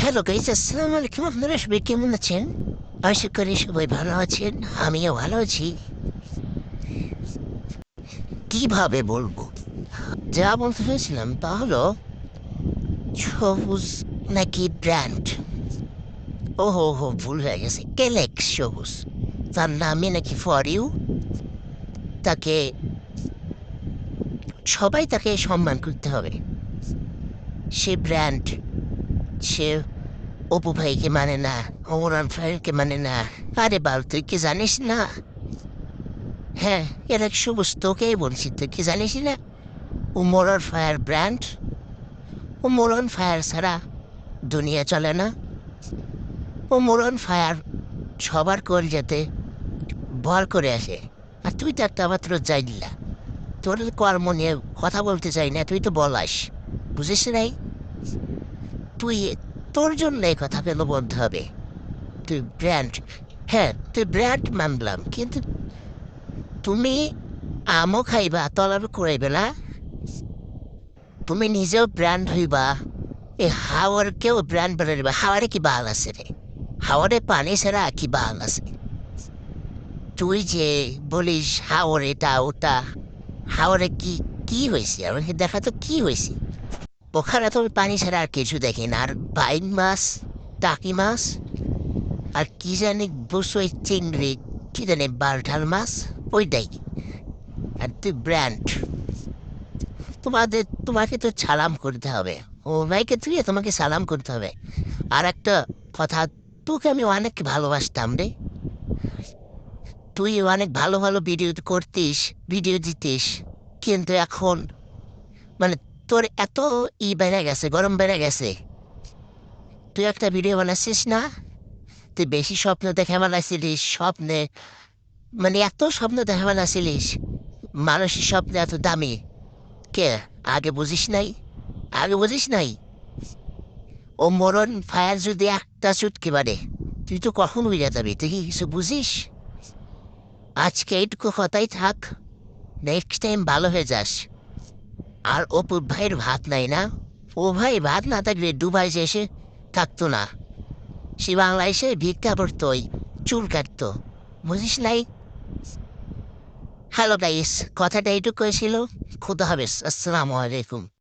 Hello guys, আসসালামু আলাইকুম। আপনারা সবাই কেমন আছেন? আশা করি সবাই ভালো আছেন। আমিও ভালো আছি। কিভাবে বলবো? যা বলতে চাইছিলাম তা হলো সবুজ নাকি ব্র্যান্ড। হো ভুল হয়ে গেছে। কেলেক্স সবুজ। তার নামে নাকি ফর ইউ। তাকে সবাই তাকে সম্মান করতে হবে। সে ব্র্যান্ড। সে অপু ভাইকে মানে না, ওমরান ফায়ারকে মানে না। আরে বাল, তুই কি জানিস না? হ্যাঁ, এরা সবুজ তোকেই বলছি, তুই কি জানিস না? ও মোরন ফায়ার ব্র্যান্ড। ও মোরন ফায়ার ছাড়া দুনিয়া চলে না। ও মোরন ফায়ার সবার যেতে ভর করে আসে। আর তুই তো একটা মাত্র যাইলা। তোর কর্ম নিয়ে কথা বলতে চাই না, তুই তো বলাস। বুঝিস নাই? তুই তোর জন্য এই কথা পেল বলতে হবে। তুই ব্র্যান্ড। হ্যাঁ, তুই ব্র্যান্ড মানলাম, কিন্তু তুমি আমও খাইবা, তলারও করাইবে না। তুমি নিজেও ব্র্যান্ড হইবা, এ হাওয়ারকেও ব্র্যান্ড বানাই দিবা। হাওয়ারে কি বাল আছে রে? হাওয়ারে পানি ছাড়া কি বাল আছে? তুই যে বলিস হাওর এটা ওটা, হাওরে কি কি হয়েছে আমাকে দেখা তো কি হয়েছে। ওখানে তো পানি ছাড়া আর কিছু দেখি না। আর বাইন মাছ, টাকি মাছ, আর কি জানি বসই চিংড়ি, কি জানি বালঠাল মাছ, ওইটাই। আর তুই ব্র্যান্ড। তোমাকে তো সালাম করতে হবে। ও ভাইকে তুই তোমাকে সালাম করতে হবে। আর একটা কথা, তোকে আমি অনেক ভালোবাসতাম রে। তুই অনেক ভালো ভালো ভিডিও করতিস, ভিডিও দিতিস। কিন্তু এখন মানে তোর এত বেড়ে গেছে, গরম বেড়ে গেছে। তুই একটা ভিডিও বানাচ্ছিস না? তুই বেশি স্বপ্ন দেখে বানাচ্ছিলিস স্বপ্নে। এত স্বপ্ন দেখে বানাচ্ছিলিস। মানুষের স্বপ্ন এত দামি। কে? আগে বুঝিস নাই? আগে বুঝিস নাই? ও মরণ ফায়ার যদি একটা চুটকি বাড়ে, তুই তো কখন উড়ে যাবি? তুই কি কিছু বুঝিস? আজকে এইটুকু কথাই থাক। নেক্সট টাইম ভালো হয়ে যাস। আর অপুর ভাইয়ের ভাত নাই না? ও ভাই ভাত না থাকলে দুবাই যে এসে থাকতো না। সে বাংলাদেশে ভিক্ষা করতো, ওই চুল কাটতো। বুঝিস নাই? হ্যালো গাইস, কথাটা এইটুকু ছিল। খুদা হাফেজ, আসসালামু আলাইকুম।